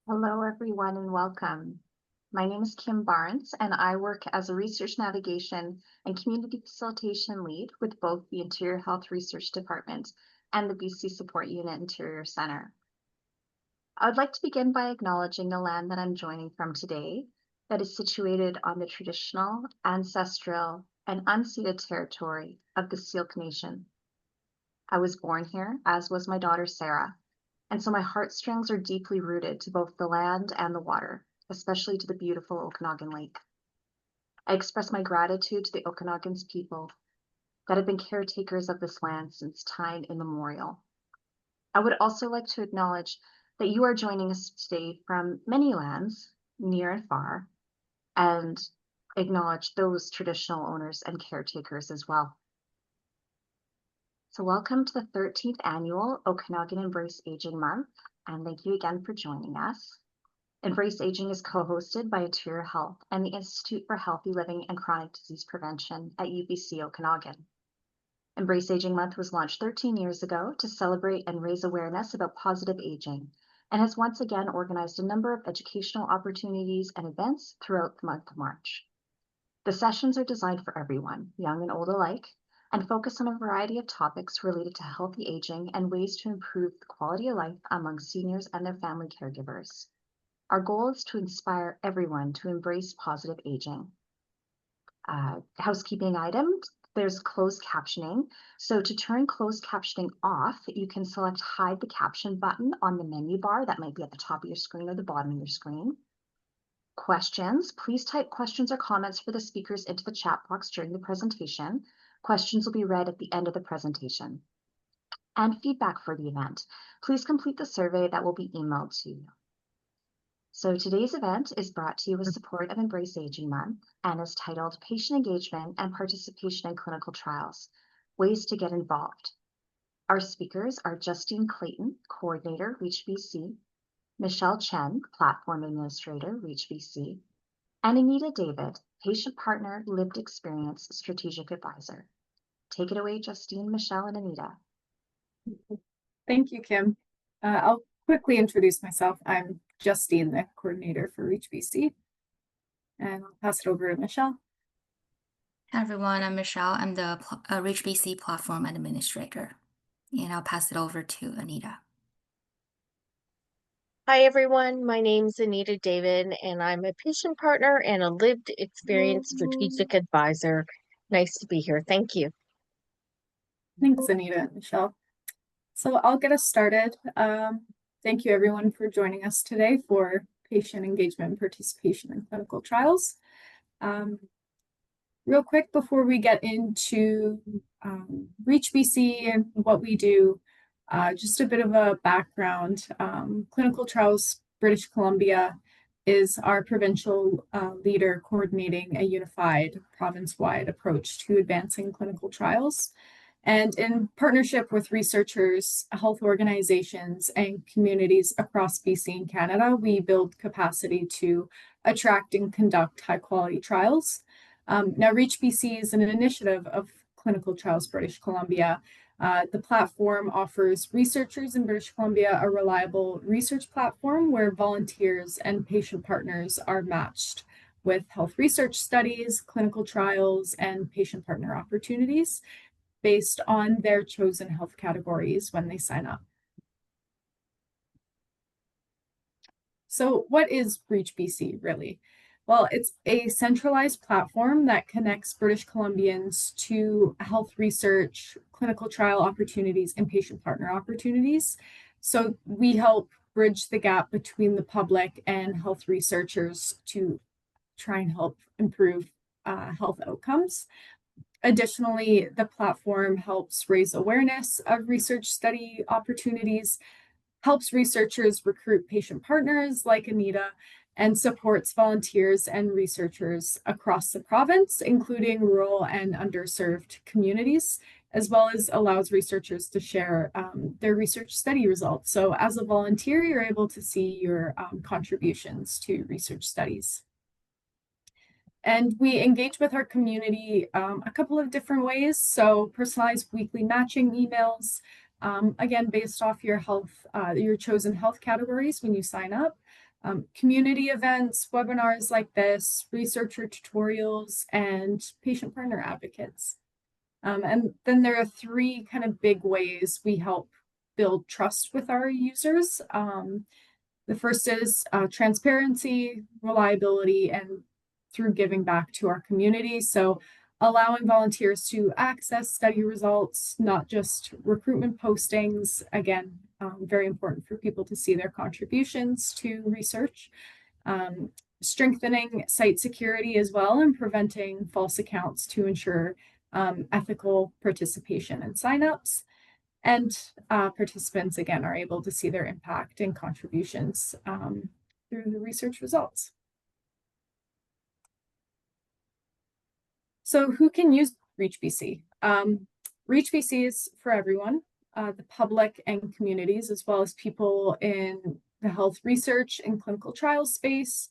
Hello, everyone, and welcome. My name is Kim Barnes, and I work as a research navigation and community facilitation lead with both the Interior Health Research Department and the BC Support Unit Interior Center. I would like to begin by acknowledging the land that I'm joining from today that is situated on the traditional, ancestral, and unceded territory of the Syilx Nation. I was born here, as was my daughter Sarah, and so my heartstrings are deeply rooted to both the land and the water, especially to the beautiful Okanagan Lake. I express my gratitude to the Okanagan's people that have been caretakers of this land since time immemorial. I would also like to acknowledge that you are joining us today from many lands, near and far, and acknowledge those traditional owners and caretakers as well. So welcome to the 13th annual Okanagan Embrace Aging Month, and thank you again for joining us. Embrace Aging is co-hosted by Interior Health and the Institute for Healthy Living and Chronic Disease Prevention at UBC Okanagan. Embrace Aging Month was launched 13 years ago to celebrate and raise awareness about positive aging, and has once again organized a number of educational opportunities and events throughout the month of March. The sessions are designed for everyone, young and old alike, and focus on a variety of topics related to healthy aging and ways to improve the quality of life among seniors and their family caregivers. Our goal is to inspire everyone to embrace positive aging. Housekeeping item, there's closed captioning. So to turn closed captioning off, you can select hide the caption button on the menu bar that might be at the top of your screen or the bottom of your screen. Questions, please type questions or comments for the speakers into the chat box during the presentation. Questions will be read at the end of the presentation. And feedback for the event, please complete the survey that will be emailed to you. So today's event is brought to you with support of Embrace Aging Month and is titled Patient Engagement and Participation in Clinical Trials, Ways to Get Involved. Our speakers are Justine Clayton, Coordinator, Reach BC, Michelle Chen, Platform Administrator, Reach BC, and Anita David, Patient Partner, Lived Experience Strategic Advisor. Take it away, Justine, Michelle, and Anita. Thank you, Kim. I'll quickly introduce myself. I'm Justine, the coordinator for Reach BC, and I'll pass it over to Michelle. Hi everyone, I'm Michelle. I'm the Reach BC Platform Administrator, and I'll pass it over to Anita. Hi everyone, my name's Anita David, and I'm a patient partner and a lived experience strategic advisor. Nice to be here. Thank you. Thanks, Anita and Michelle. So I'll get us started. Thank you everyone for joining us today for patient engagement and participation in clinical trials. Real quick before we get into Reach BC and what we do, just a bit of a background. Clinical Trials British Columbia is our provincial leader coordinating a unified province-wide approach to advancing clinical trials. And in partnership with researchers, health organizations, and communities across BC and Canada, we build capacity to attract and conduct high-quality trials. Now, Reach BC is an initiative of Clinical Trials British Columbia. The platform offers researchers in British Columbia a reliable research platform where volunteers and patient partners are matched with health research studies, clinical trials, and patient partner opportunities based on their chosen health categories when they sign up. So what is Reach BC really? Well, it's a centralized platform that connects British Columbians to health research, clinical trial opportunities, and patient partner opportunities. So we help bridge the gap between the public and health researchers to try and help improve health outcomes. Additionally, the platform helps raise awareness of research study opportunities, helps researchers recruit patient partners like Anita, and supports volunteers and researchers across the province, including rural and underserved communities, as well as allows researchers to share their research study results. So as a volunteer, you're able to see your contributions to research studies. And we engage with our community a couple of different ways. So personalized weekly matching emails, again, based off your health, your chosen health categories when you sign up. community events, webinars like this, researcher tutorials, and patient partner advocates. And then there are three kind of big ways we help build trust with our users. The first is transparency, reliability, and through giving back to our community. So allowing volunteers to access study results, not just recruitment postings. Again, very important for people to see their contributions to research. Strengthening site security as well and preventing false accounts to ensure ethical participation and signups. And participants, again, are able to see their impact and contributions through the research results. So who can use ReachBC? ReachBC is for everyone, the public and communities, as well as people in the health research and clinical trials space.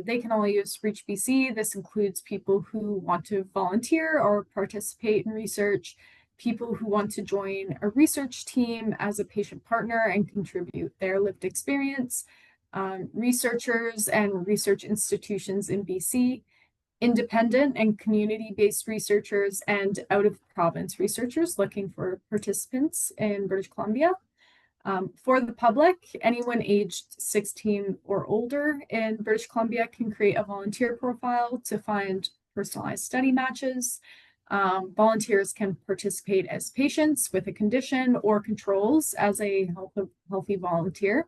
They can all use ReachBC. This includes people who want to volunteer or participate in research, people who want to join a research team as a patient partner and contribute their lived experience, researchers and research institutions in BC, independent and community-based researchers, and out-of-province researchers looking for participants in British Columbia. For the public, anyone aged 16 or older in British Columbia can create a volunteer profile to find personalized study matches. Volunteers can participate as patients with a condition or controls as a healthy volunteer.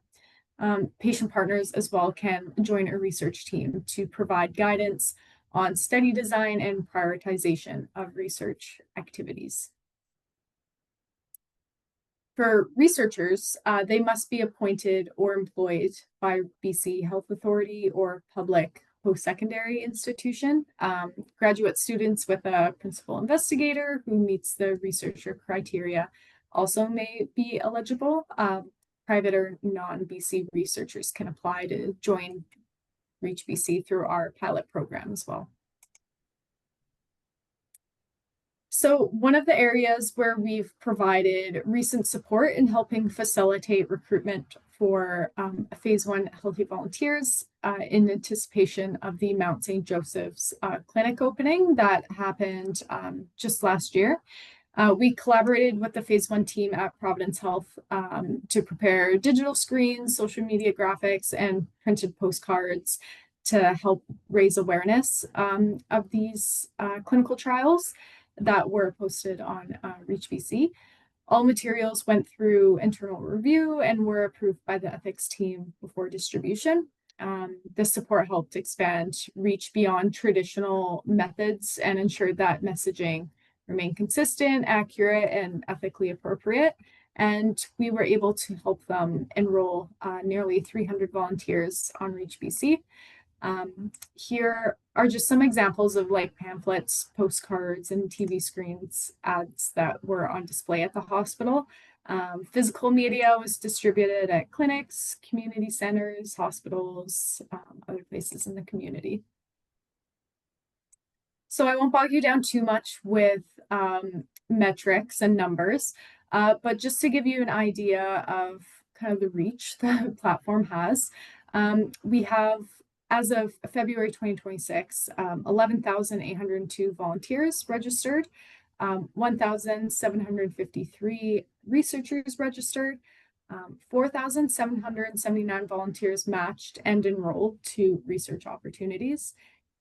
Patient partners as well can join a research team to provide guidance on study design and prioritization of research activities. For researchers, they must be appointed or employed by BC Health Authority or public post-secondary institution. Graduate students with a principal investigator who meets the researcher criteria also may be eligible. Private or non-BC researchers can apply to join ReachBC through our pilot program as well. So one of the areas where we've provided recent support in helping facilitate recruitment for phase 1 healthy volunteers in anticipation of the Mount St. Joseph's clinic opening that happened just last year. We collaborated with the phase 1 team at Providence Health to prepare digital screens, social media graphics, and printed postcards to help raise awareness of these clinical trials that were posted on ReachBC. All materials went through internal review and were approved by the ethics team before distribution. This support helped expand reach beyond traditional methods and ensured that messaging remained consistent, accurate, and ethically appropriate. And we were able to help them enroll nearly 300 volunteers on ReachBC. Here are just some examples of like pamphlets, postcards, and TV screens ads that were on display at the hospital. Physical media was distributed at clinics, community centers, hospitals, other places in the community. So I won't bog you down too much with metrics and numbers, but just to give you an idea of kind of the reach the platform has, we have, as of February 2026, 11,802 volunteers registered, 1,753 researchers registered, 4,779 volunteers matched and enrolled to research opportunities,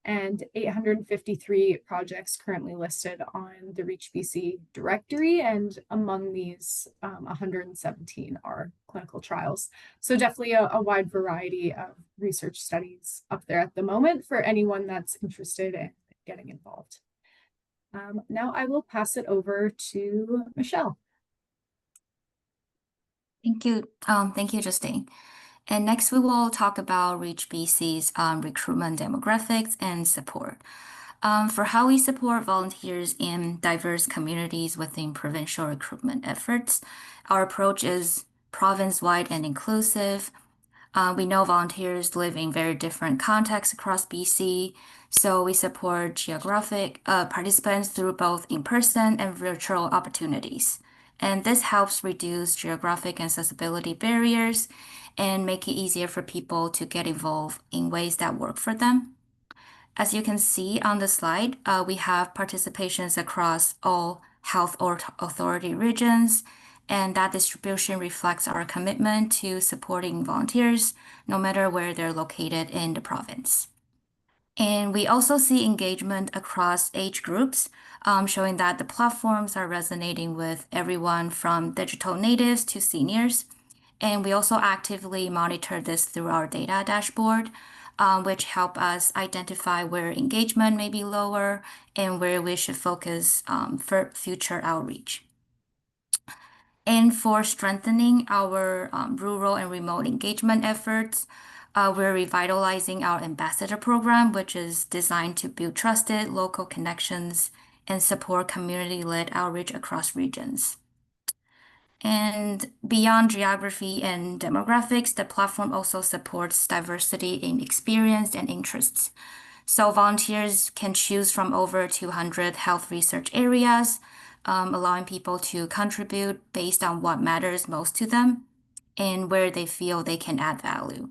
and 853 projects currently listed on the ReachBC directory, and among these, 117 are clinical trials. So definitely a wide variety of research studies up there at the moment for anyone that's interested in getting involved. Now I will pass it over to Michelle. Thank you, Justine. And next, we will talk about ReachBC's recruitment demographics and support. For how we support volunteers in diverse communities within provincial recruitment efforts, our approach is province-wide and inclusive. We know volunteers live in very different contexts across BC, so we support geographic participants through both in-person and virtual opportunities. And this helps reduce geographic accessibility barriers and make it easier for people to get involved in ways that work for them. As you can see on the slide, we have participations across all authority regions, and that distribution reflects our commitment to supporting volunteers, no matter where they're located in the province. And we also see engagement across age groups, showing that the platforms are resonating with everyone from digital natives to seniors. And we also actively monitor this through our data dashboard, which help us identify where engagement may be lower and where we should focus for future outreach. And for strengthening our rural and remote engagement efforts, we're revitalizing our ambassador program, which is designed to build trusted local connections and support community-led outreach across regions. And beyond geography and demographics, the platform also supports diversity in experience and interests. So volunteers can choose from over 200 health research areas, allowing people to contribute based on what matters most to them and where they feel they can add value.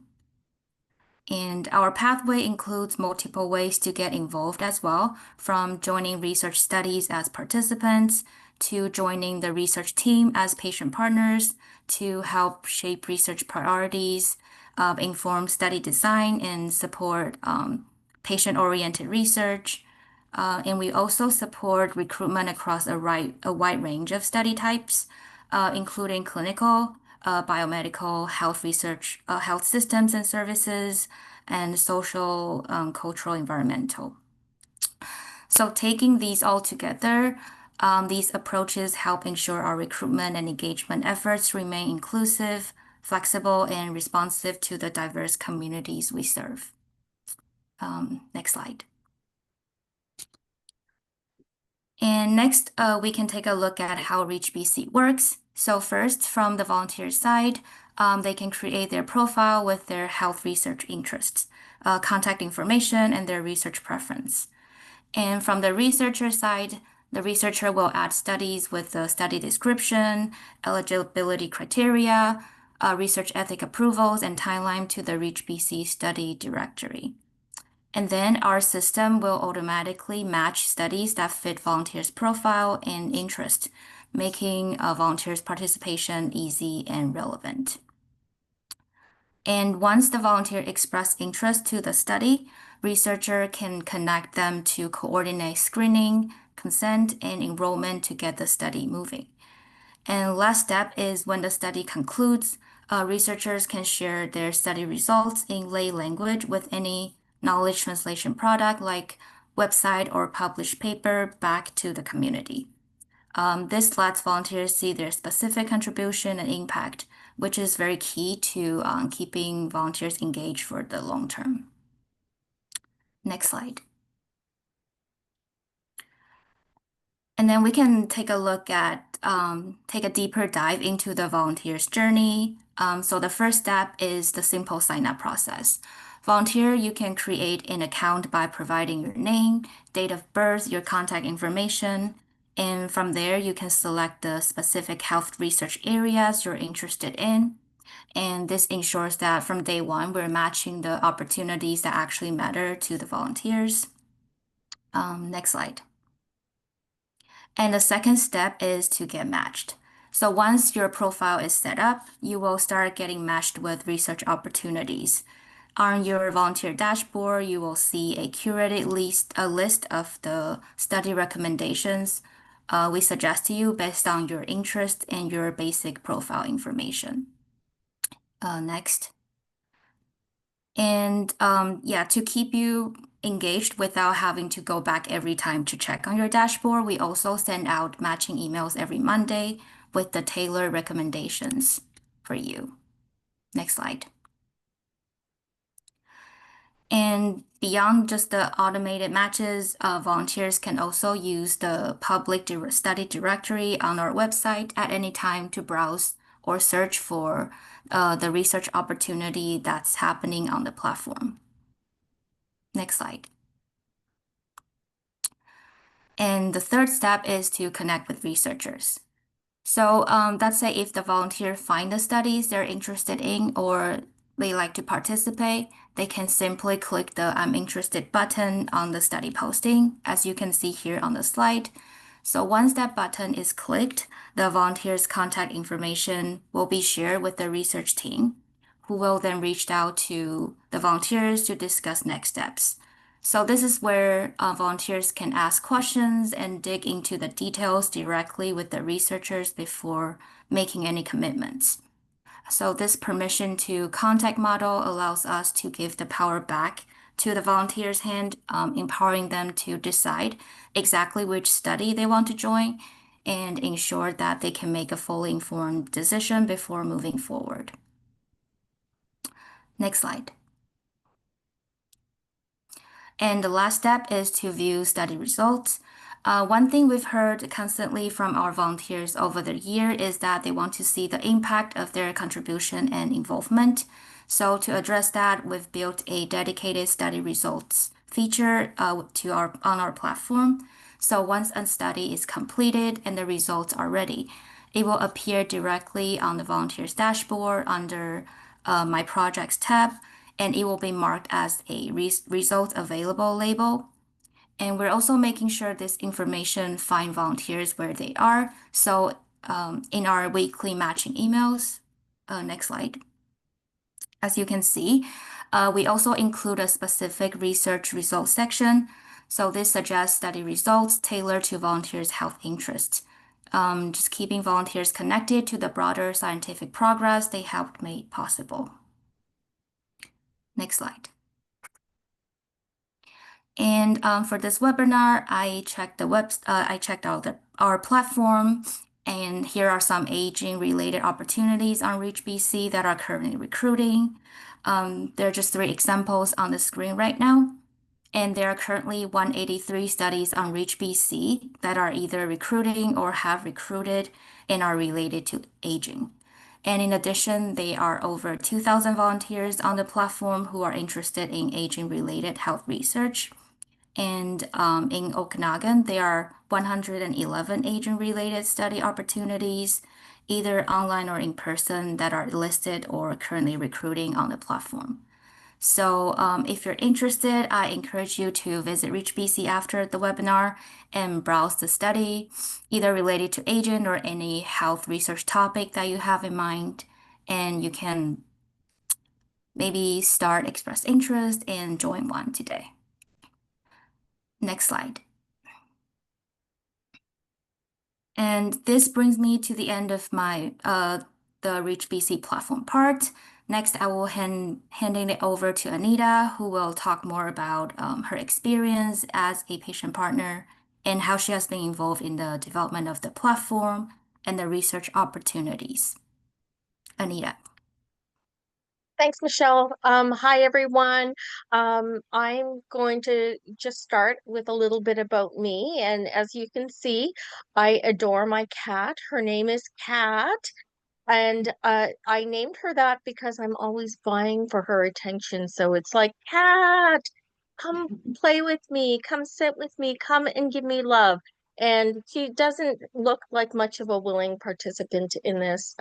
And our pathway includes multiple ways to get involved as well, from joining research studies as participants, to joining the research team as patient partners, to help shape research priorities, inform study design, and support patient-oriented research. And we also support recruitment across a wide range of study types, including clinical, biomedical, health research, health systems and services, and social, cultural, environmental. So taking these all together, these approaches help ensure our recruitment and engagement efforts remain inclusive, flexible, and responsive to the diverse communities we serve. Next slide. And next, we can take a look at how ReachBC works. So first, from the volunteer side, they can create their profile with their health research interests, contact information, and their research preference. And from the researcher side, the researcher will add studies with the study description, eligibility criteria, research ethic approvals, and timeline to the ReachBC study directory. And then our system will automatically match studies that fit volunteers' profile and interest, making volunteers' participation easy and relevant. And once the volunteer express interest to the study, researcher can connect them to coordinate screening, consent, and enrollment to get the study moving. And last step is when the study concludes, researchers can share their study results in lay language with any knowledge translation product like website or published paper back to the community. This lets volunteers see their specific contribution and impact, which is very key to keeping volunteers engaged for the long term. Next slide. And then we can take a look at, take a deeper dive into the volunteer's journey. So the first step is the simple sign-up process. Volunteer, you can create an account by providing your name, date of birth, your contact information, and from there you can select the specific health research areas you're interested in. And this ensures that from day one, we're matching the opportunities that actually matter to the volunteers. Next slide. And the second step is to get matched. So once your profile is set up, you will start getting matched with research opportunities. On your volunteer dashboard, you will see a curated list of the study recommendations we suggest to you based on your interest and your basic profile information. Next. And yeah, to keep you engaged without having to go back every time to check on your dashboard, we also send out matching emails every Monday with the tailored recommendations for you. Next slide. And beyond just the automated matches, volunteers can also use the public study directory on our website at any time to browse or search for the research opportunity that's happening on the platform. Next slide. And the third step is to connect with researchers. So let's say if the volunteer find the studies they're interested in or they like to participate, they can simply click the I'm interested button on the study posting, as you can see here on the slide. So once that button is clicked, the volunteer's contact information will be shared with the research team, who will then reach out to the volunteers to discuss next steps. So this is where volunteers can ask questions and dig into the details directly with the researchers before making any commitments. So this permission to contact model allows us to give the power back to the volunteer's hand, empowering them to decide exactly which study they want to join and ensure that they can make a fully informed decision before moving forward. Next slide. And the last step is to view study results. One thing we've heard constantly from our volunteers over the year is that they want to see the impact of their contribution and involvement. So to address that, we've built a dedicated study results feature on our platform. So once a study is completed and the results are ready, it will appear directly on the volunteers dashboard under My Projects tab, and it will be marked as a result available label. And we're also making sure this information find volunteers where they are. So in our weekly matching emails, next slide. As you can see, we also include a specific research results section. So this suggests study results tailored to volunteers' health interests. Just keeping volunteers connected to the broader scientific progress they helped make possible. Next slide. And for this webinar, I checked out our platform, and here are some aging-related opportunities on ReachBC that are currently recruiting. There are just 3 examples on the screen right now, and there are currently 183 studies on ReachBC that are either recruiting or have recruited and are related to aging. And in addition, there are over 2,000 volunteers on the platform who are interested in aging-related health research. And in Okanagan, there are 111 aging-related study opportunities, either online or in person, that are listed or currently recruiting on the platform. So if you're interested, I encourage you to visit ReachBC after the webinar and browse the study, either related to aging or any health research topic that you have in mind. And you can maybe express interest and join one today. Next slide. And this brings me to the end of my the ReachBC platform part. Next, I will handing it over to Anita, who will talk more about her experience as a patient partner and how she has been involved in the development of the platform and the research opportunities. Anita. Thanks, Michelle. Hi, everyone. I'm going to just start with a little bit about me. And as you can see, I adore my cat. Her name is Cat. And I named her that because I'm always vying for her attention. So it's like, Cat, come play with me, come sit with me, come and give me love. And she doesn't look like much of a willing participant in this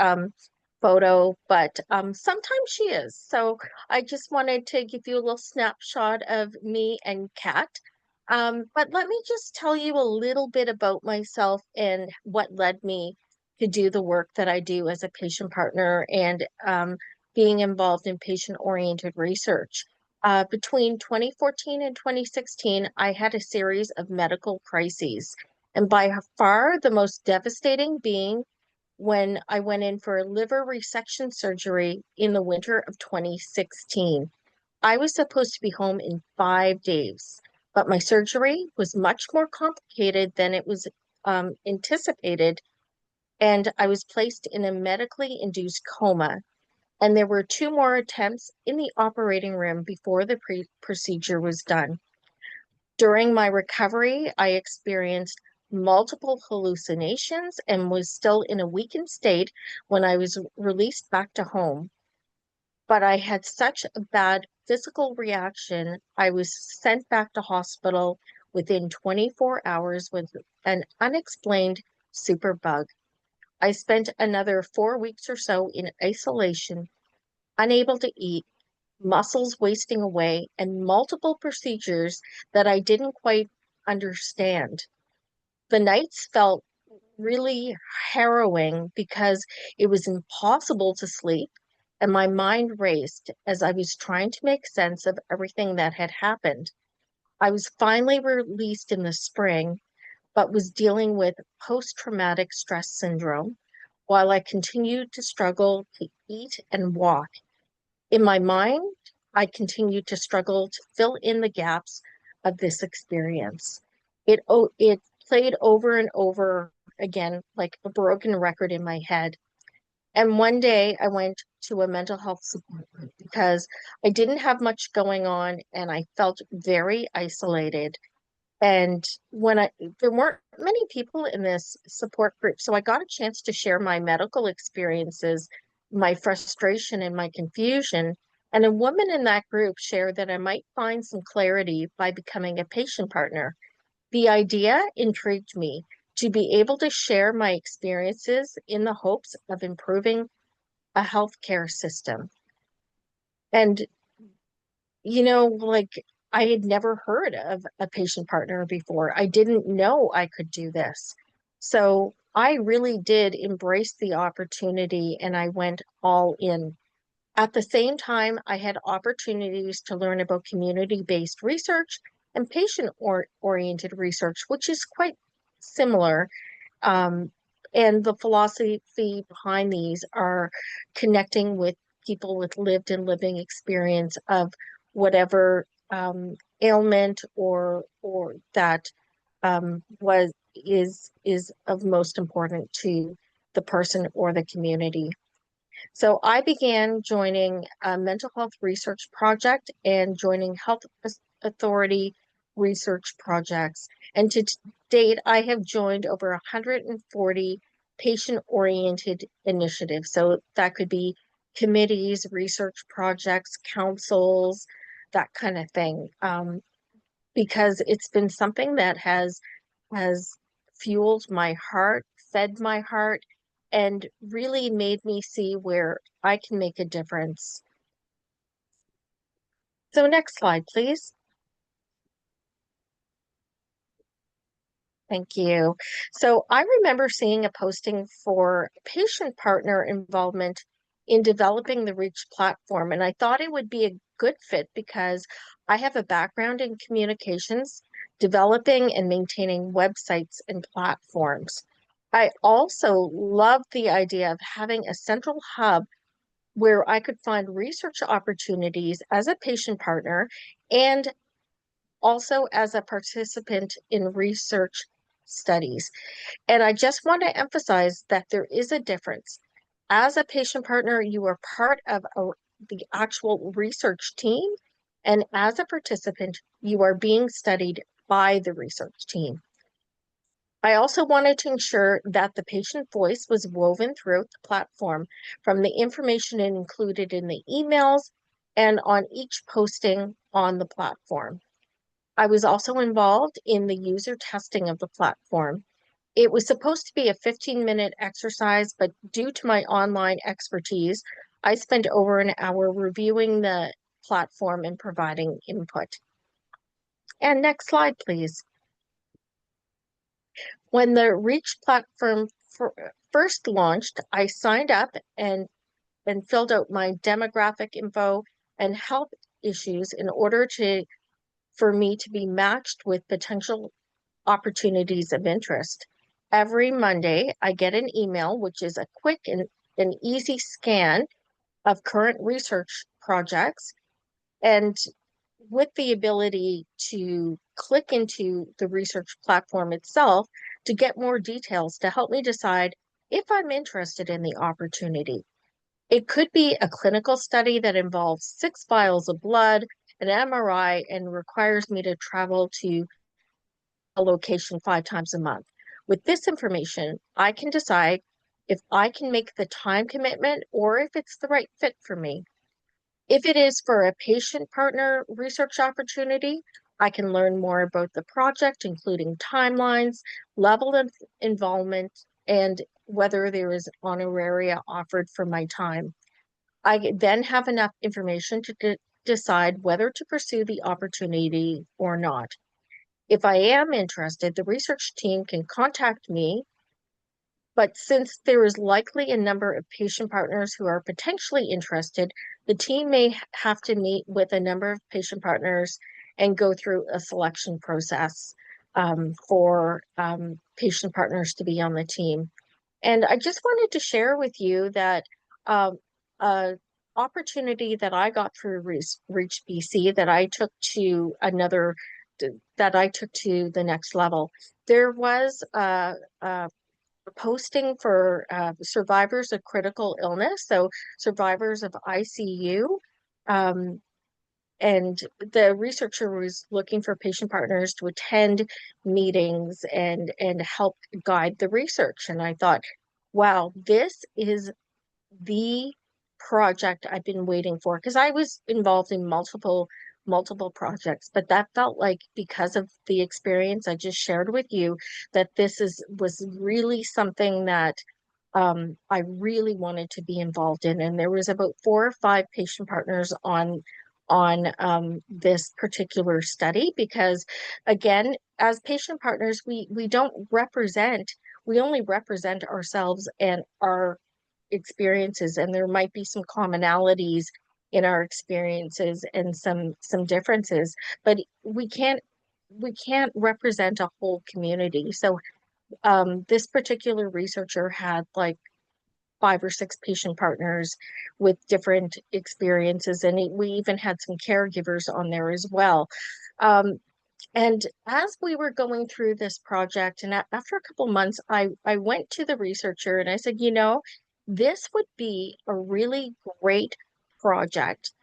photo, but sometimes she is. So I just wanted to give you a little snapshot of me and Kat. But let me just tell you a little bit about myself and what led me to do the work that I do as a patient partner and being involved in patient-oriented research. Between 2014 and 2016, I had a series of medical crises, and by far the most devastating being when I went in for a liver resection surgery in the winter of 2016. I was supposed to be home in 5 days, but my surgery was much more complicated than it was anticipated, and I was placed in a medically induced coma. And there were 2 more attempts in the operating room before the procedure was done. During my recovery, I experienced multiple hallucinations and was still in a weakened state when I was released back to home. But I had such a bad physical reaction, I was sent back to hospital within 24 hours with an unexplained superbug. I spent another 4 weeks or so in isolation, unable to eat, muscles wasting away, and multiple procedures that I didn't quite understand. The nights felt really harrowing because it was impossible to sleep, and my mind raced as I was trying to make sense of everything that had happened. I was finally released in the spring, but was dealing with post-traumatic stress syndrome while I continued to struggle to eat and walk. In my mind, I continued to struggle to fill in the gaps of this experience. It played over and over again like a broken record in my head. And one day I went to a mental health support group because I didn't have much going on and I felt very isolated. And there weren't many people in this support group, so I got a chance to share my medical experiences, my frustration and my confusion. And a woman in that group shared that I might find some clarity by becoming a patient partner. The idea intrigued me to be able to share my experiences in the hopes of improving a healthcare system. And like I had never heard of a patient partner before. I didn't know I could do this. So I really did embrace the opportunity and I went all in. At the same time, I had opportunities to learn about community-based research and patient-oriented research, which is quite similar. Um, and the philosophy behind these are connecting with people with lived and living experience of whatever ailment or that was is of most important to the person or the community. So I began joining a mental health research project and joining health authority research projects. And to date, I have joined over 140 patient-oriented initiatives. So that could be committees, research projects, councils, that kind of thing. Because it's been something that has fueled my heart, fed my heart, and really made me see where I can make a difference. So next slide, please. Thank you. So I remember seeing a posting for patient partner involvement in developing the Reach platform, and I thought it would be a good fit because I have a background in communications, developing and maintaining websites and platforms. I also love the idea of having a central hub where I could find research opportunities as a patient partner and also as a participant in research studies. And I just want to emphasize that there is a difference. As a patient partner, you are part of the actual research team, and as a participant, you are being studied by the research team. I also wanted to ensure that the patient voice was woven throughout the platform, from the information included in the emails and on each posting on the platform. I was also involved in the user testing of the platform. It was supposed to be a 15-minute exercise, but due to my online expertise, I spent over an hour reviewing the platform and providing input. And next slide, please. When the Reach platform first launched, I signed up and filled out my demographic info and health issues in order for me to be matched with potential opportunities of interest. Every Monday, I get an email, which is a quick and easy scan of current research projects, and with the ability to click into the research platform itself to get more details to help me decide if I'm interested in the opportunity. It could be a clinical study that involves 6 vials of blood, an MRI, and requires me to travel to a location 5 times a month. With this information, I can decide if I can make the time commitment or if it's the right fit for me. If it is for a patient partner research opportunity, I can learn more about the project, including timelines, level of involvement, and whether there is honoraria offered for my time. I then have enough information to decide whether to pursue the opportunity or not. If I am interested, the research team can contact me, but since there is likely a number of patient partners who are potentially interested, the team may have to meet with a number of patient partners and go through a selection process for patient partners to be on the team. And I just wanted to share with you that a opportunity that I got through Reach BC that I took to the next level. There was a posting for survivors of critical illness, so survivors of ICU. And the researcher was looking for patient partners to attend meetings and help guide the research. And I thought, wow, this is the project I've been waiting for, because I was involved in multiple projects, but that felt like, because of the experience I just shared with you, that was really something that I really wanted to be involved in. And there was about 4 or 5 patient partners on this particular study, because again, as patient partners, we only represent ourselves and our experiences, and there might be some commonalities in our experiences and some differences, but we can't represent a whole community. So this particular researcher had like 5 or 6 patient partners with different experiences, and we even had some caregivers on there as well. And as we were going through this project, and after a couple months, I went to the researcher and I said, this would be a really great project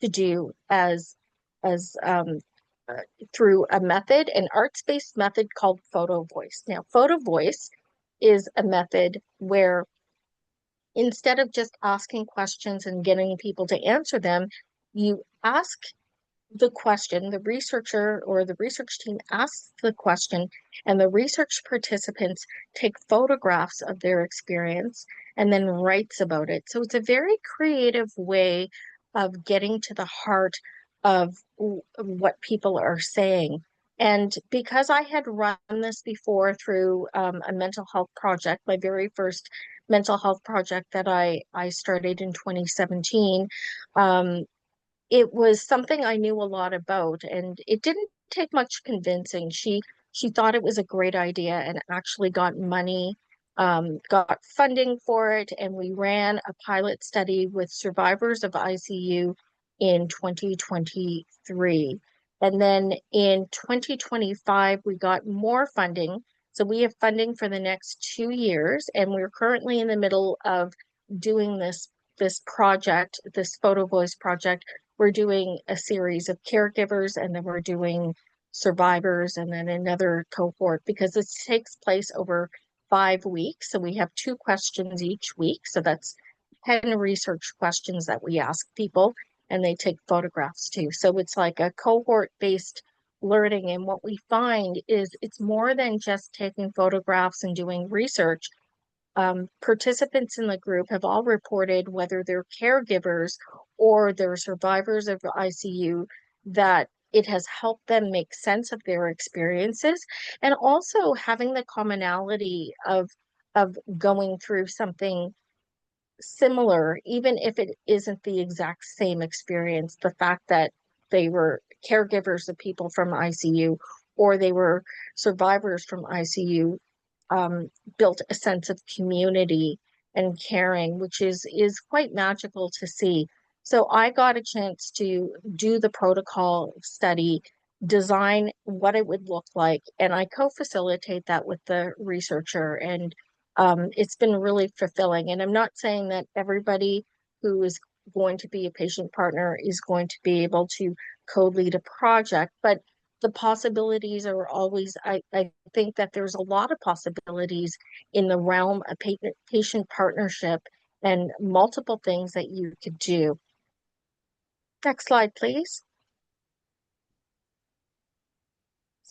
to do as through a method, an arts-based method called photo voice. Now, photo voice is a method where, instead of just asking questions and getting people to answer them, you ask the question, the researcher or the research team asks the question, and the research participants take photographs of their experience and then writes about it. So it's a very creative way of getting to the heart of what people are saying. And because I had run this before through a mental health project, my very first mental health project that I started in 2017, it was something I knew a lot about, and it didn't take much convincing. She thought it was a great idea and actually got money, got funding for it, and we ran a pilot study with survivors of ICU in 2023. And then in 2025, we got more funding. So we have funding for the next 2 years, and we're currently in the middle of doing this project, this photo voice project. We're doing a series of caregivers, and then we're doing survivors, and then another cohort, because this takes place over 5 weeks. So we have 2 questions each week. So that's 10 research questions that we ask people, and they take photographs too. So it's like a cohort-based learning. And what we find is it's more than just taking photographs and doing research. Participants in the group have all reported, whether they're caregivers or they're survivors of ICU, that it has helped them make sense of their experiences, and also having the commonality of going through something similar, even if it isn't the exact same experience. The fact that they were caregivers of people from ICU, or they were survivors from ICU, built a sense of community and caring, which is quite magical to see. So I got a chance to do the protocol study, design what it would look like, and I co-facilitate that with the researcher. And it's been really fulfilling. And I'm not saying that everybody who is going to be a patient partner is going to be able to co-lead a project, but the possibilities are always, I think that there's a lot of possibilities in the realm of patient partnership and multiple things that you could do. Next slide, please.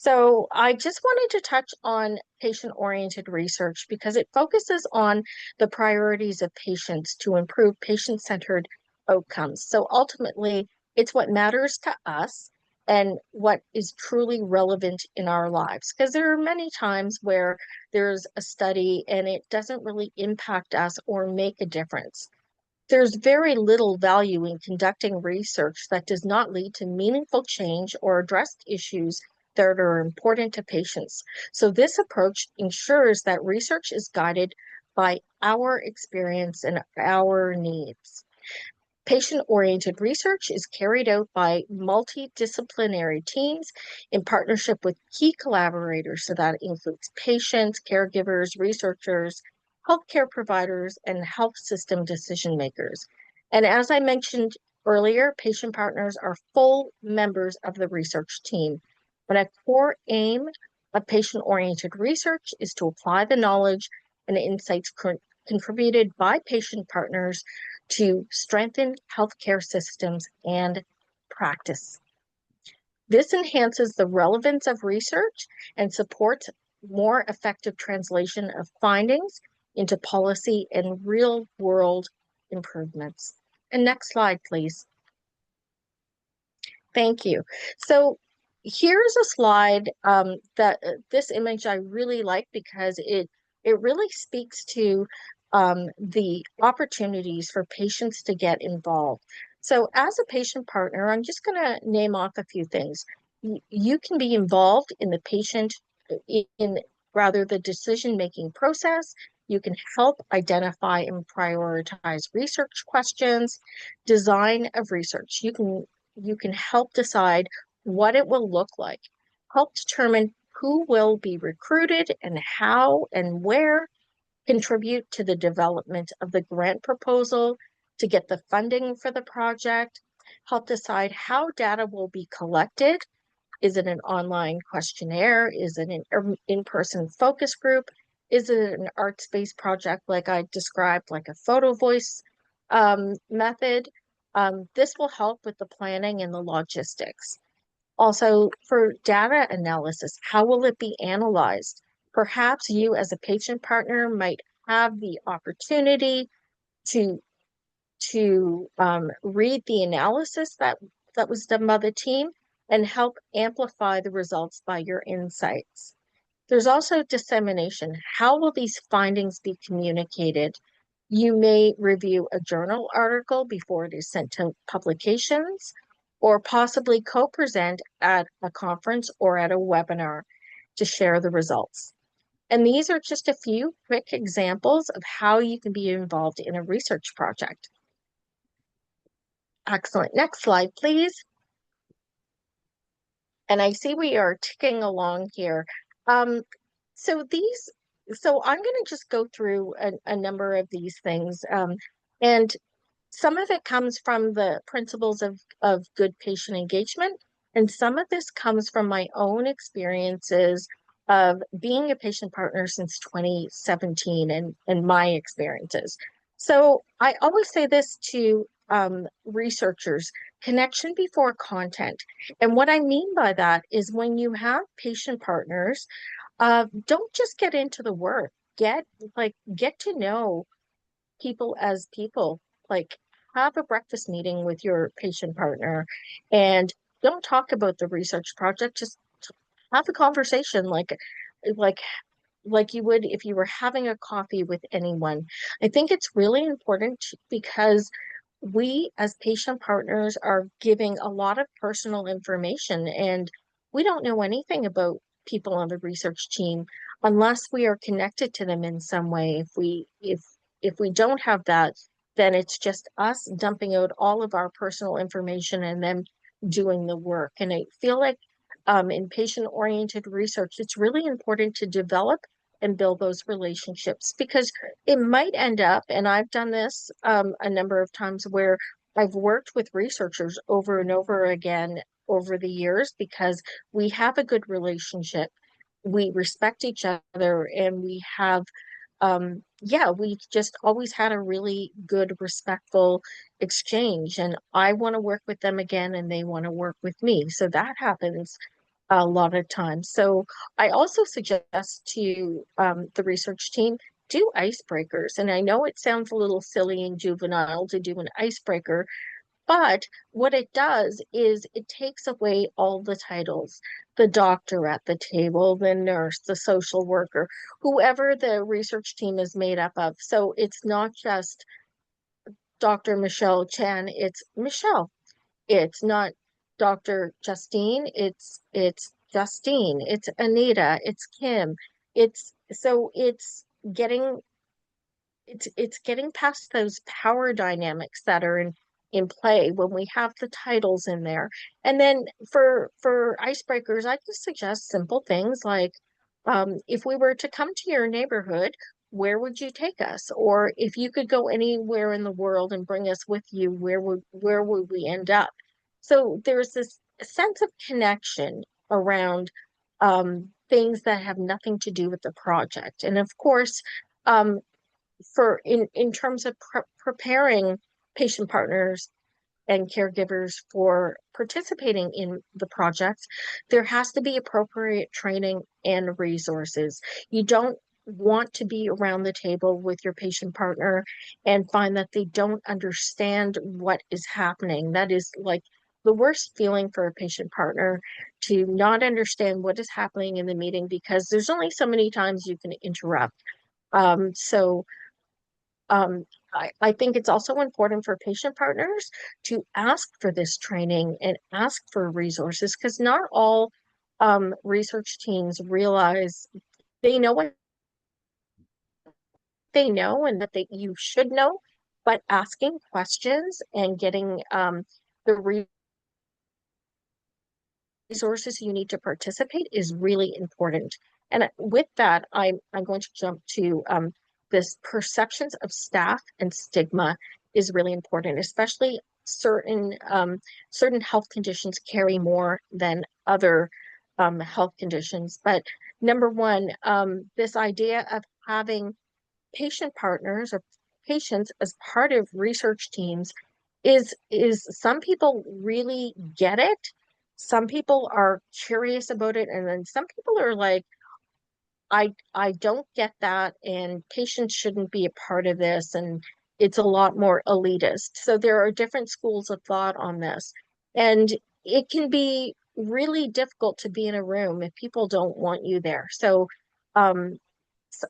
So I just wanted to touch on patient-oriented research because it focuses on the priorities of patients to improve patient-centered outcomes. So ultimately, it's what matters to us and what is truly relevant in our lives. Because there are many times where there's a study and it doesn't really impact us or make a difference. There's very little value in conducting research that does not lead to meaningful change or address issues that are important to patients. So this approach ensures that research is guided by our experience and our needs. Patient-oriented research is carried out by multidisciplinary teams in partnership with key collaborators. So that includes patients, caregivers, researchers, healthcare providers, and health system decision makers. And as I mentioned earlier, patient partners are full members of the research team. But a core aim of patient-oriented research is to apply the knowledge and insights contributed by patient partners to strengthen healthcare systems and practice. This enhances the relevance of research and supports more effective translation of findings into policy and real-world improvements. And next slide, please. Thank you. So here's a slide that this image I really like because it really speaks to the opportunities for patients to get involved. So as a patient partner, I'm just going to name off a few things. You can be involved in the patient, in rather the decision-making process. You can help identify and prioritize research questions, design of research. You can help decide what it will look like, help determine who will be recruited and how and where, contribute to the development of the grant proposal to get the funding for the project, help decide how data will be collected. Is it an online questionnaire? Is it an in-person focus group? Is it an arts-based project like I described, like a photo voice method? This will help with the planning and the logistics. Also, for data analysis, how will it be analyzed? Perhaps you as a patient partner might have the opportunity to read the analysis that was done by the team and help amplify the results by your insights. There's also dissemination. How will these findings be communicated? You may review a journal article before it is sent to publications, or possibly co-present at a conference or at a webinar to share the results. And these are just a few quick examples of how you can be involved in a research project. Excellent. Next slide, please. And I see we are ticking along here. So I'm going to just go through a number of these things. And some of it comes from the principles of good patient engagement, and some of this comes from my own experiences of being a patient partner since 2017 and my experiences. So I always say this to researchers: connection before content. And what I mean by that is when you have patient partners, don't just get into the work. Get to know people as people. Like, have a breakfast meeting with your patient partner and don't talk about the research project. Just have a conversation like like you would if you were having a coffee with anyone. I think it's really important because we as patient partners are giving a lot of personal information, and we don't know anything about people on the research team unless we are connected to them in some way. If we don't have that, then it's just us dumping out all of our personal information and them doing the work. And I feel like in patient-oriented research, it's really important to develop and build those relationships, because it might end up, and I've done this a number of times, where I've worked with researchers over and over again over the years because we have a good relationship, we respect each other, and we have we've just always had a really good, respectful exchange, and I want to work with them again and they want to work with me. So that happens a lot of times. So I also suggest to the research team, do icebreakers. And I know it sounds a little silly and juvenile to do an icebreaker, but what it does is it takes away all the titles, the doctor at the table, the nurse, the social worker, whoever the research team is made up of. So it's not just Dr. Michelle Chen, it's Michelle. It's not Dr. Justine, it's Justine, it's Anita, it's Kim. It's getting it's getting past those power dynamics that are in play when we have the titles in there. And then for icebreakers, I just suggest simple things like if we were to come to your neighborhood, where would you take us? Or if you could go anywhere in the world and bring us with you, where would we end up? So there's this sense of connection around things that have nothing to do with the project. And of course, um, for in terms of preparing patient partners and caregivers for participating in the projects, there has to be appropriate training and resources. You don't want to be around the table with your patient partner and find that they don't understand what is happening. That is like the worst feeling for a patient partner, to not understand what is happening in the meeting, because there's only so many times you can interrupt. So um, I think it's also important for patient partners to ask for this training and ask for resources, because not all research teams realize they know what they know and that you should know, but asking questions and getting the resources you need to participate is really important. And with that, I'm going to jump to this perceptions of staff and stigma is really important, especially certain health conditions carry more than other health conditions. But number one, this idea of having patient partners or patients as part of research teams is some people really get it. Some people are curious about it, and then some people are like, I don't get that, and patients shouldn't be a part of this, and it's a lot more elitist. So there are different schools of thought on this, and it can be really difficult to be in a room if people don't want you there. So um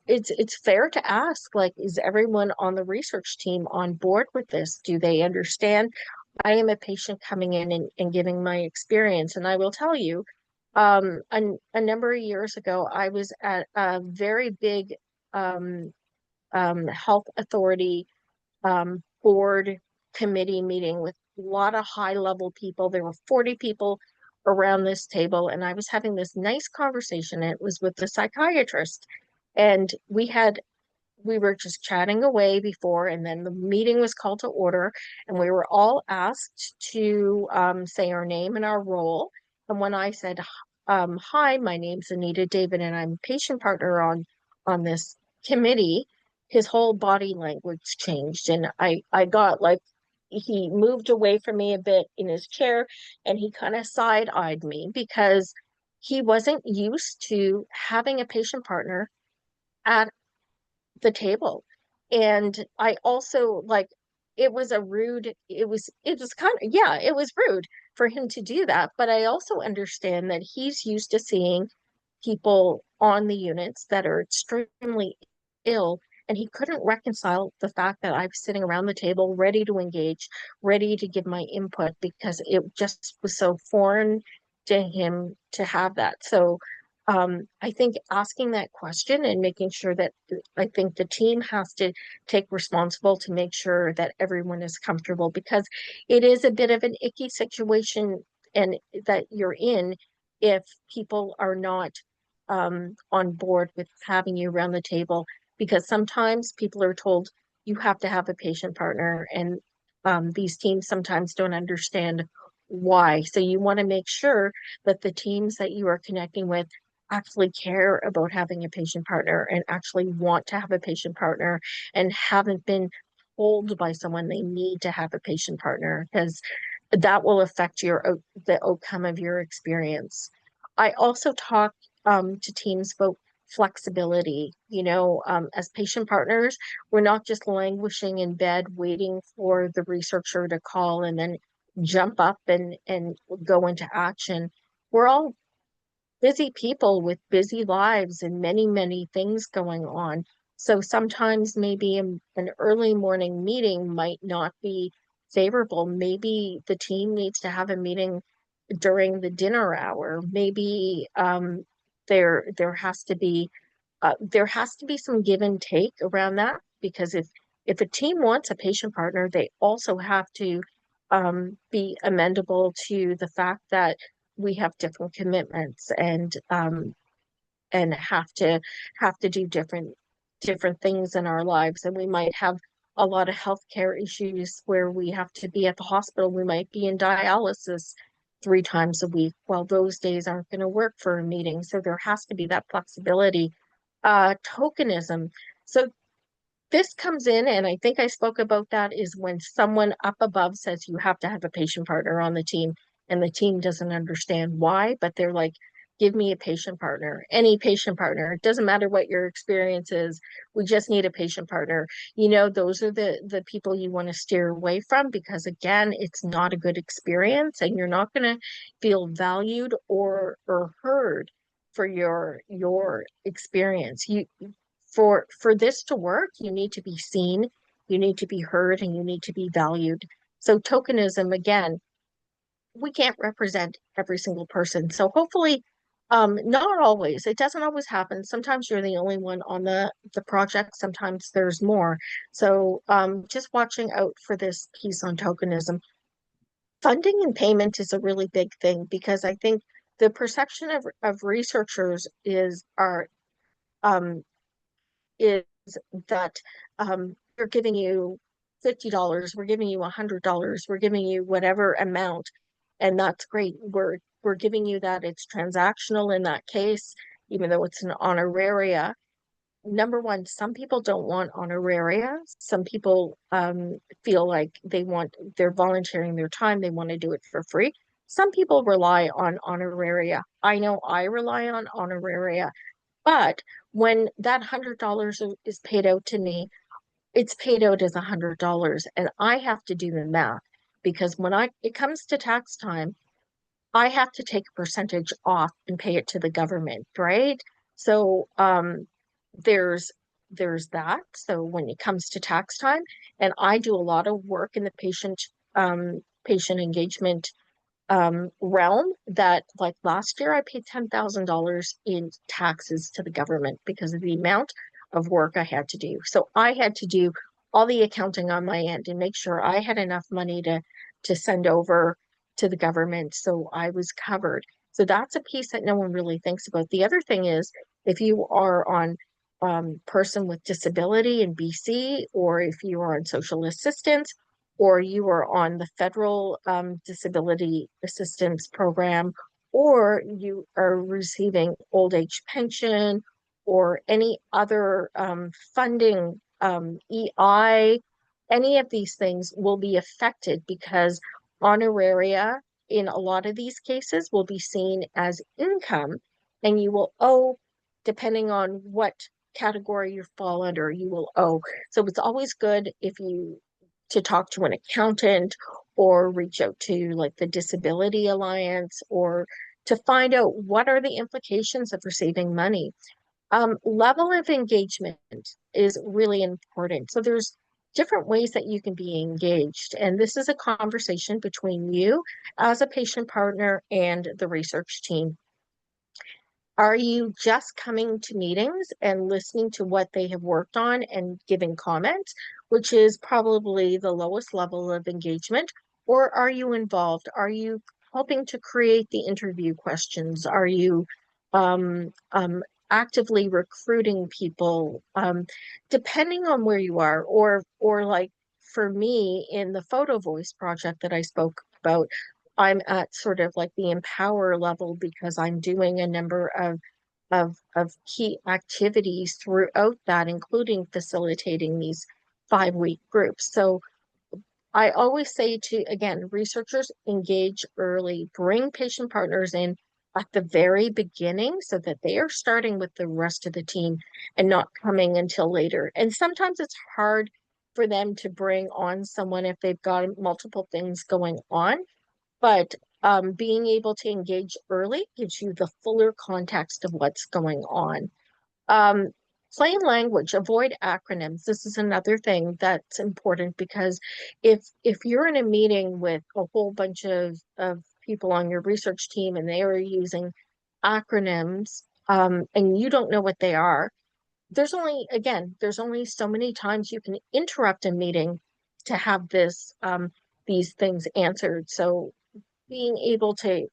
it's fair to ask, like, is everyone on the research team on board with this? Do they understand I am a patient coming in and giving my experience? And I will tell you, a number of years ago, I was at a very big um, health authority board committee meeting with a lot of high level people. There were 40 people around this table, and I was having this nice conversation. It was with the psychiatrist, and we were just chatting away before, and then the meeting was called to order, and we were all asked to say our name and our role. And when I said, "Hi, my name's Anita David, and I'm patient partner on this committee," his whole body language changed, and I got like, he moved away from me a bit in his chair, and he kind of side-eyed me because he wasn't used to having a patient partner at the table. And I also like, it was kind of, yeah, it was rude for him to do that. But I also understand that he's used to seeing people on the units that are extremely ill, and he couldn't reconcile the fact that I was sitting around the table ready to engage, ready to give my input, because it just was so foreign to him to have that. So I think asking that question and making sure that, I think the team has to take responsible to make sure that everyone is comfortable, because it is a bit of an icky situation and that you're in if people are not on board with having you around the table, because sometimes people are told you have to have a patient partner, and these teams sometimes don't understand why. So you want to make sure that the teams that you are connecting with actually care about having a patient partner and actually want to have a patient partner, and haven't been told by someone they need to have a patient partner, because that will affect the outcome of your experience. I also talk to teams about flexibility. As patient partners, we're not just languishing in bed waiting for the researcher to call and then jump up and go into action. We're all busy people with busy lives and many, many things going on. So sometimes maybe an early morning meeting might not be favorable. Maybe the team needs to have a meeting during the dinner hour. Maybe there has to be some give and take around that, because if a team wants a patient partner, they also have to be amendable to the fact that we have different commitments and have to do different things in our lives. And we might have a lot of healthcare issues where we have to be at the hospital. We might be in dialysis 3 times a week. Well, those days aren't going to work for a meeting. So there has to be that flexibility. Tokenism. So this comes in, and I think I spoke about that, is when someone up above says you have to have a patient partner on the team, and the team doesn't understand why, but they're like, give me a patient partner, any patient partner. It doesn't matter what your experience is. We just need a patient partner. Those are the people you want to steer away from, because again, it's not a good experience, and you're not going to feel valued or heard for your experience. For this to work, you need to be seen, you need to be heard, and you need to be valued. So tokenism, again, we can't represent every single person. So hopefully, not always. It doesn't always happen. Sometimes you're the only one on the project. Sometimes there's more. So just watching out for this piece on tokenism. Funding and payment is a really big thing, because I think the perception of researchers um, is that we're giving you $50, we're giving you $100, we're giving you whatever amount, and that's great. We're giving you that. It's transactional in that case, even though it's an honoraria. Number one, some people don't want honoraria. Some people feel like they're volunteering their time, they want to do it for free. Some people rely on honoraria. I know I rely on honoraria. But when that $100 is paid out to me, it's paid out as $100, and I have to do the math, because when it comes to tax time, I have to take a percentage off and pay it to the government, right? So there's that. So when it comes to tax time, and I do a lot of work in the patient engagement realm, that like last year I paid $10,000 in taxes to the government because of the amount of work I had to do. So I had to do all the accounting on my end and make sure I had enough money to send over to the government, so I was covered. So that's a piece that no one really thinks about. The other thing is, if you are on person with disability in BC, or if you are on social assistance, or you are on the federal disability assistance program, or you are receiving old age pension or any other funding, EI, any of these things will be affected, because honoraria in a lot of these cases will be seen as income, and you will owe, depending on what category you fall under, you will owe. So it's always good to talk to an accountant, or reach out to like the Disability Alliance, or to find out what are the implications of receiving money. Level of engagement is really important. So there's different ways that you can be engaged. And this is a conversation between you as a patient partner and the research team. Are you just coming to meetings and listening to what they have worked on and giving comments, which is probably the lowest level of engagement? Or are you involved? Are you helping to create the interview questions? Are you um, um, actively recruiting people? Depending on where you are, or like for me in the Photo Voice project that I spoke about, I'm at sort of like the empower level, because I'm doing a number of key activities throughout that, including facilitating these 5-week groups. So I always say to, again, researchers, engage early, bring patient partners in at the very beginning so that they are starting with the rest of the team and not coming until later. And sometimes it's hard for them to bring on someone if they've got multiple things going on, but being able to engage early gives you the fuller context of what's going on. Um, Plain language, avoid acronyms. This is another thing that's important because if you're in a meeting with a whole bunch of people on your research team and they are using acronyms, and you don't know what they are, there's only so many times you can interrupt a meeting to have these things answered. So being able to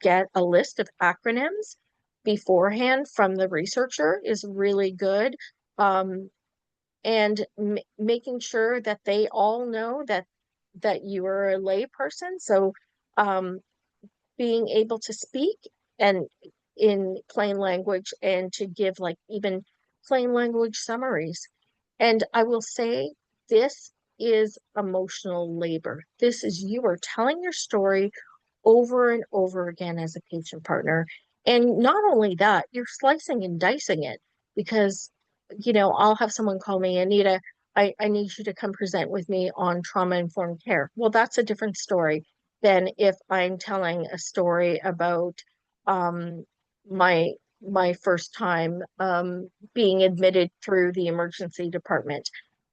get a list of acronyms beforehand from the researcher is really good. And making sure that they all know that you are a lay person. So being able to speak and in plain language and to give like even plain language summaries. And I will say this is emotional labor. This is you are telling your story over and over again as a patient partner. And not only that, you're slicing and dicing it because, I'll have someone call me, Anita, I need you to come present with me on trauma-informed care. Well, that's a different story than if I'm telling a story about um, my my first time being admitted through the emergency department.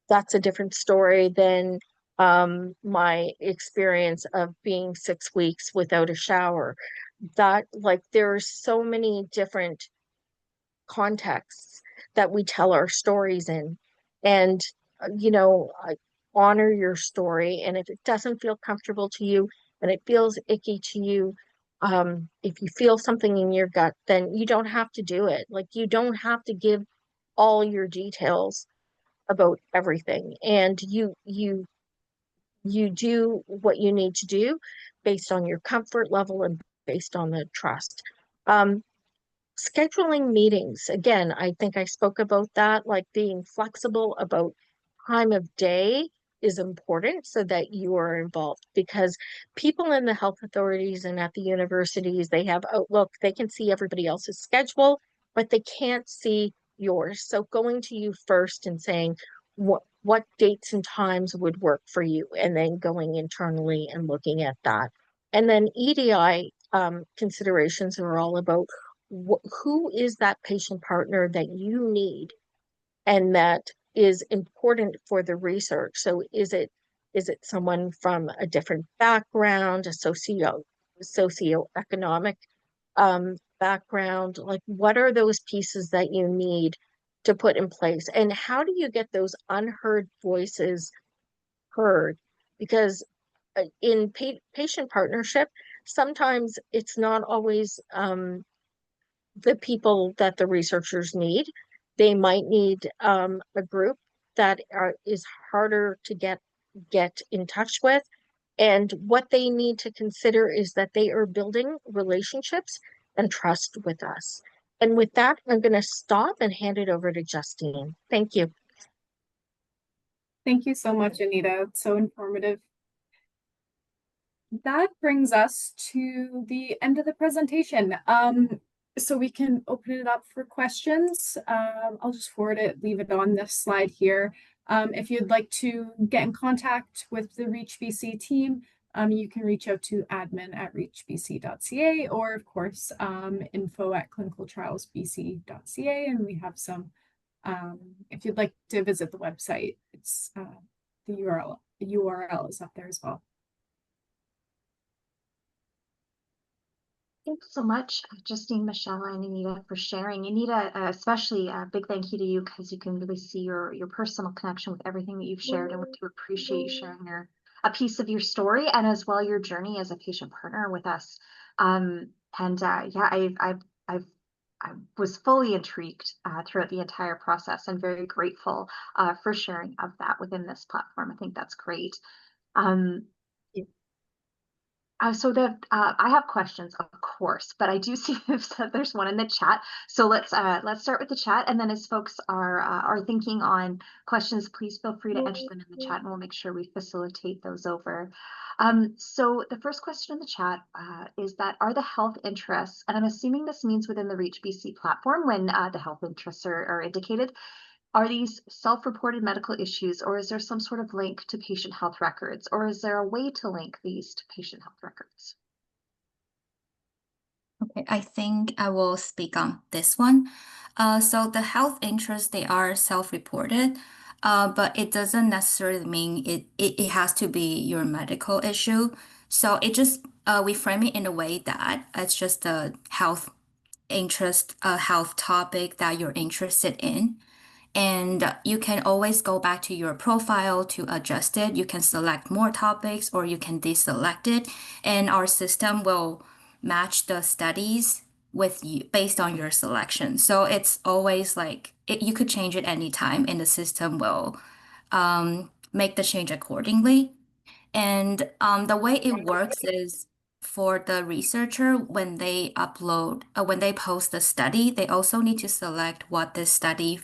That's a different story than my experience of being 6 weeks without a shower. That like there's so many different contexts that we tell our stories in. And honor your story, and if it doesn't feel comfortable to you and it feels icky to you, if you feel something in your gut, then you don't have to do it. Like you don't have to give all your details about everything, and you do what you need to do based on your comfort level and based on the trust. Um, Scheduling meetings, again, I think I spoke about that, like being flexible about time of day is important so that you are involved, because people in the health authorities and at the universities, they have Outlook, they can see everybody else's schedule, but they can't see yours. So going to you first and saying what dates and times would work for you, and then going internally and looking at that. And then EDI considerations are all about who is that patient partner that you need and that is important for the research. So is it someone from a different background, a socioeconomic background? Like what are those pieces that you need to put in place? And how do you get those unheard voices heard? Because in patient partnership, sometimes it's not always the people that the researchers need. They might need a group that is harder to get in touch with. And what they need to consider is that they are building relationships and trust with us. And with that, I'm going to stop and hand it over to Justine. Thank you. Thank you so much, Anita. It's so informative. That brings us to the end of the presentation. So we can open it up for questions. I'll just forward it, leave it on this slide here. If you'd like to get in contact with the Reach BC team, you can reach out to admin@reachbc.ca, or of course, info@clinicaltrialsbc.ca. And we have some, if you'd like to visit the website, it's the URL is up there as well. Thanks so much, Justine, Michelle, and Anita for sharing. Anita, especially a big thank you to you because you can really see your personal connection with everything that you've shared, and we do appreciate you sharing a piece of your story and as well your journey as a patient partner with us. Yeah, I was fully intrigued throughout the entire process and very grateful for sharing of that within this platform. I think that's great. I have questions, of course, but I do see that there's one in the chat. So let's start with the chat, and then as folks are thinking on questions, please feel free to enter them in the chat, and we'll make sure we facilitate those over. So the first question in the chat is that are the health interests, and I'm assuming this means within the Reach BC platform when the health interests are indicated. Are these self-reported medical issues, or is there some sort of link to patient health records, or is there a way to link these to patient health records? Okay, I think I will speak on this one. So the health interests, they are self-reported, but it doesn't necessarily mean it has to be your medical issue. So it just we frame it in a way that it's just a health interest, a health topic that you're interested in. And you can always go back to your profile to adjust it. You can select more topics or you can deselect it. And our system will match the studies with you based on your selection. So it's always like you could change it anytime and the system will make the change accordingly. And the way it works is for the researcher, when they when they post the study, they also need to select what this study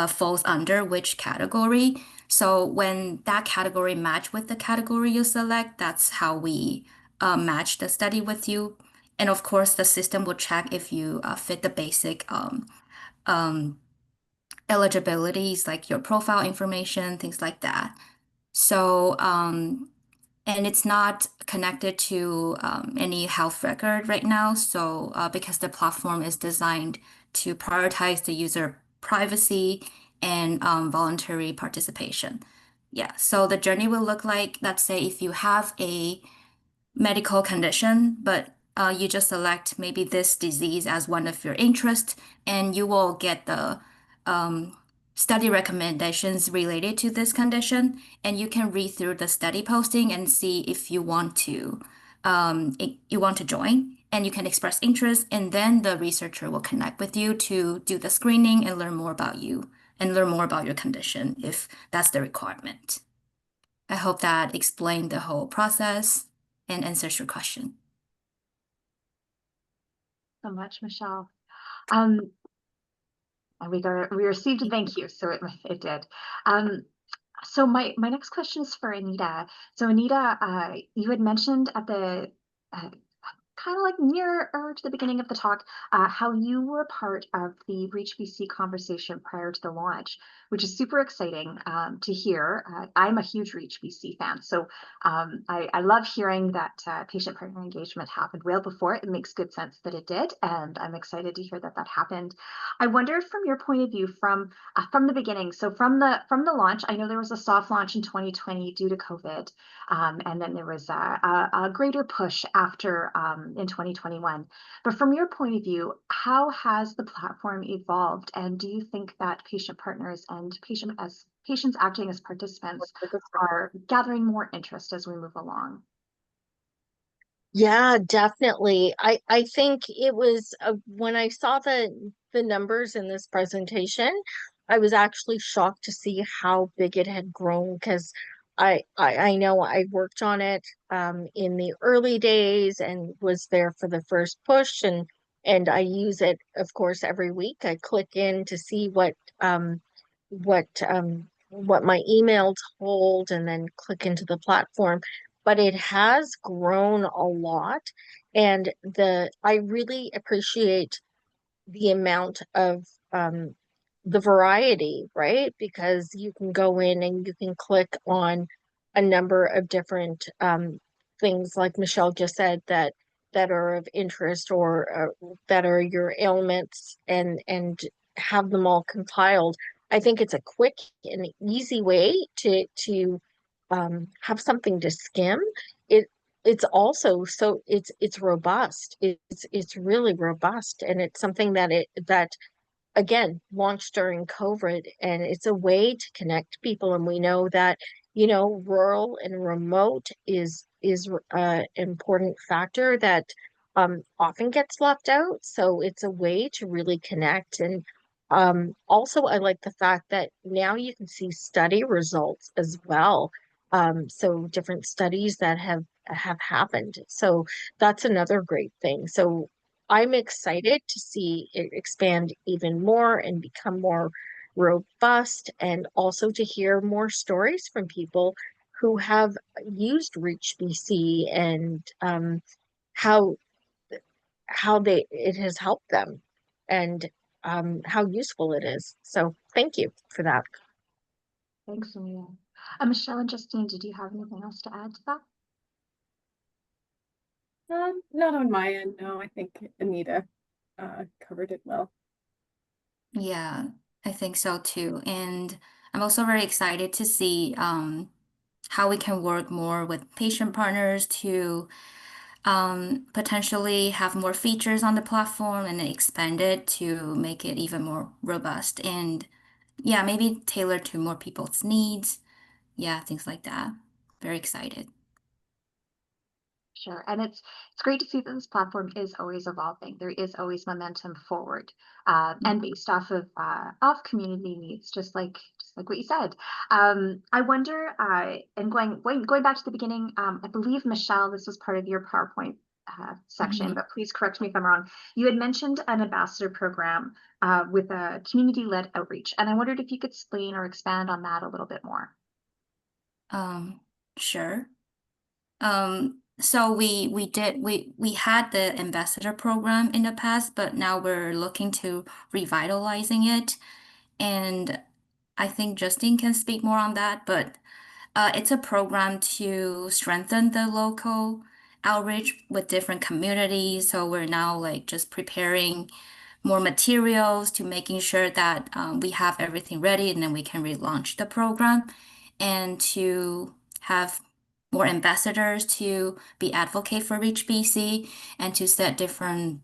falls under which category. So when that category match with the category you select, that's how we match the study with you. And of course, the system will check if you fit the basic um, eligibilities, like your profile information, things like that. So, and it's not connected to any health record right now. So, because the platform is designed to prioritize the user privacy and voluntary participation. Yeah, so the journey will look like, let's say if you have a medical condition, but you just select maybe this disease as one of your interests, and you will get the um, study recommendations related to this condition, and you can read through the study posting and see if you want to you want to join, and you can express interest, and then the researcher will connect with you to do the screening and learn more about you and learn more about your condition if that's the requirement. I hope that explained the whole process and answers your question. So much, Michelle. And we received a thank you, so it did. So my next question is for Anita. So Anita, you had mentioned at the kind of like near or to the beginning of the talk, how you were part of the Reach BC conversation prior to the launch, which is super exciting to hear. I'm a huge Reach BC fan, so I love hearing that patient partner engagement happened well before. It makes good sense that it did, and I'm excited to hear that that happened. I wonder from your point of view, from the beginning, so from the launch, I know there was a soft launch in 2020 due to COVID. And then there was a greater push after in 2021. But from your point of view, how has the platform evolved? And do you think that patient partners and patients acting as participants are gathering more interest as we move along? Yeah, definitely. I think it was when I saw the numbers in this presentation, I was actually shocked to see how big it had grown because I know I worked on it in the early days and was there for the first push, and I use it, of course, every week. I click in to see what my emails hold and then click into the platform, but it has grown a lot. And I really appreciate the amount of the variety, right? Because you can go in and you can click on a number of different things, like Michelle just said, that are of interest or that are your ailments, and have them all compiled. I think it's a quick and easy way to have something to skim. It it's also so it's robust. It's really robust, and it's something that again launched during COVID, and it's a way to connect people. And we know that, rural and remote is an important factor that often gets left out. So it's a way to really connect. And also, I like the fact that now you can see study results as well. So different studies that have happened. So that's another great thing. So I'm excited to see it expand even more and become more robust, and also to hear more stories from people who have used Reach BC, and how it has helped them, and how useful it is. So thank you for that. Thanks, Anita. Michelle and Justine, did you have anything else to add to that? Not on my end, no. I think Anita covered it well. Yeah, I think so too. And I'm also very excited to see how we can work more with patient partners to potentially have more features on the platform and expand it to make it even more robust and yeah, maybe tailored to more people's needs. Yeah, things like that. Very excited. Sure. And it's great to see that this platform is always evolving. There is always momentum forward, and based off community needs, just like what you said. I wonder, and going back to the beginning, I believe Michelle, this was part of your PowerPoint section, Mhm. but please correct me if I'm wrong. You had mentioned an ambassador program with a community-led outreach, and I wondered if you could explain or expand on that a little bit more. Um, sure. So we had the ambassador program in the past, but now we're looking to revitalizing it. And I think Justine can speak more on that, but it's a program to strengthen the local outreach with different communities. So we're now like just preparing more materials to making sure that we have everything ready and then we can relaunch the program and to have more ambassadors to be advocate for Reach BC and to set different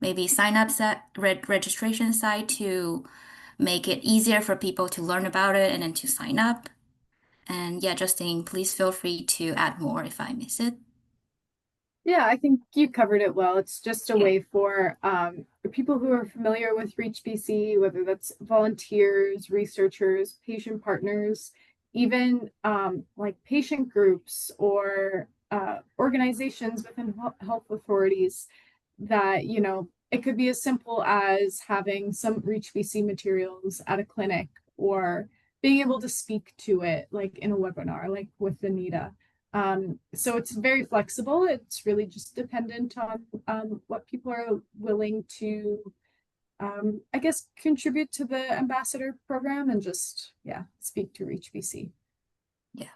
maybe sign up set registration site to make it easier for people to learn about it and then to sign up. And yeah, Justine, please feel free to add more if I miss it. Yeah, I think you covered it well. It's just a Yeah. way for people who are familiar with Reach BC, whether that's volunteers, researchers, patient partners, even like patient groups or organizations within health authorities, that, it could be as simple as having some Reach BC materials at a clinic, or being able to speak to it like in a webinar, like with Anita. So it's very flexible. It's really just dependent on what people are willing to, I guess, contribute to the ambassador program, and just, yeah, speak to Reach BC. Yeah.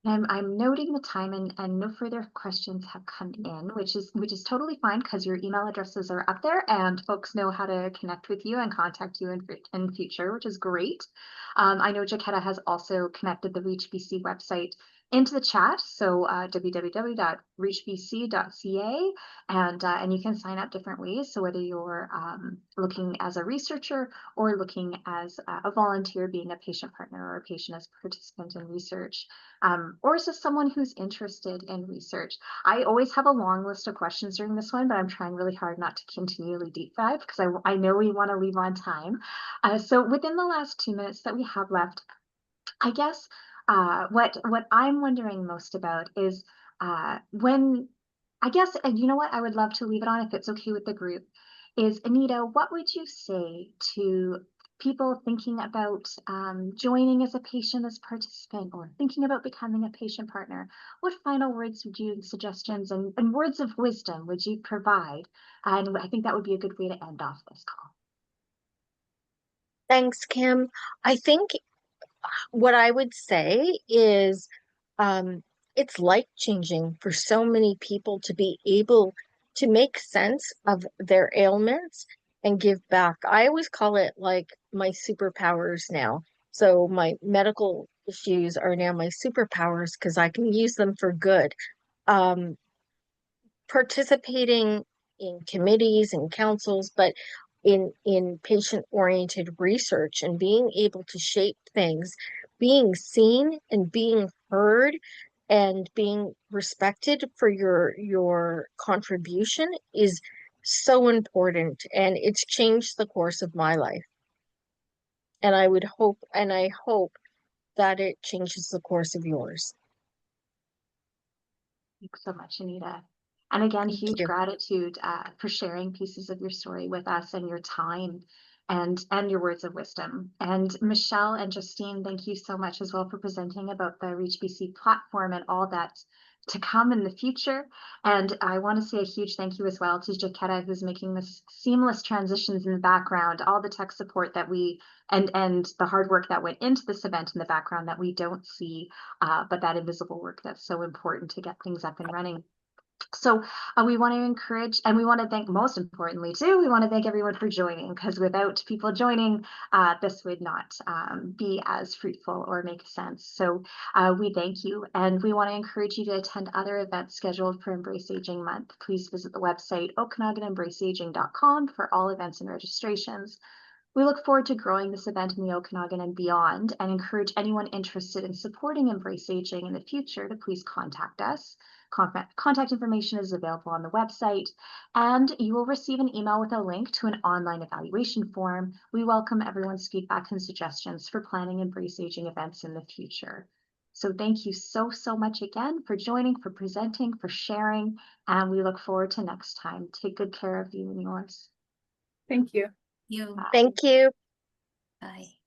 I'm noting the time, and no further questions have come in, which is totally fine because your email addresses are up there and folks know how to connect with you and contact you in future, which is great. I know Jaquetta has also connected the ReachBC website into the chat, so www.reachbc.ca, and you can sign up different ways. So whether you're looking as a researcher or looking as a volunteer, being a patient partner or a patient as a participant in research, or is this someone who's interested in research? I always have a long list of questions during this one, but I'm trying really hard not to continually deep dive because I know we want to leave on time. So within the last 2 minutes that we have left, I guess what I'm wondering most about is when I guess, and you know what, I would love to leave it on if it's okay with the group, is Anita, what would you say to people thinking about joining as a patient, as participant, or thinking about becoming a patient partner? What final words would you, suggestions, and words of wisdom would you provide? And I think that would be a good way to end off this call. Thanks, Kim. I think what I would say is, um, it's life changing for so many people to be able to make sense of their ailments and give back. I always call it like my superpowers now. So my medical issues are now my superpowers because I can use them for good. Um, Participating in committees and councils, but in patient-oriented research and being able to shape things, being seen and being heard and being respected for your contribution is so important, and it's changed the course of my life. And I hope that it changes the course of yours. Thanks so much, Anita. And again, Thank huge you. gratitude for sharing pieces of your story with us and your time and your words of wisdom. And Michelle and Justine, thank you so much as well for presenting about the Reach BC platform and all that to come in the future. And I want to say a huge thank you as well to Jaquetta, who's making this seamless transitions in the background, all the tech support that we and the hard work that went into this event in the background that we don't see, but that invisible work that's so important to get things up and running. So we want to encourage, and we want to thank, most importantly too, we want to thank everyone for joining, because without people joining, this would not be as fruitful or make sense. So we thank you, and we want to encourage you to attend other events scheduled for Embrace Aging Month. Please visit the website okanaganembraceaging.com for all events and registrations. We look forward to growing this event in the Okanagan and beyond, and encourage anyone interested in supporting Embrace Aging in the future to please contact us. Contact information is available on the website, and you will receive an email with a link to an online evaluation form. We welcome everyone's feedback and suggestions for planning Embrace Aging events in the future. So thank you so much again for joining, for presenting, for sharing, and we look forward to next time. Take good care of you and yours. Thank you. You. Thank you. Bye.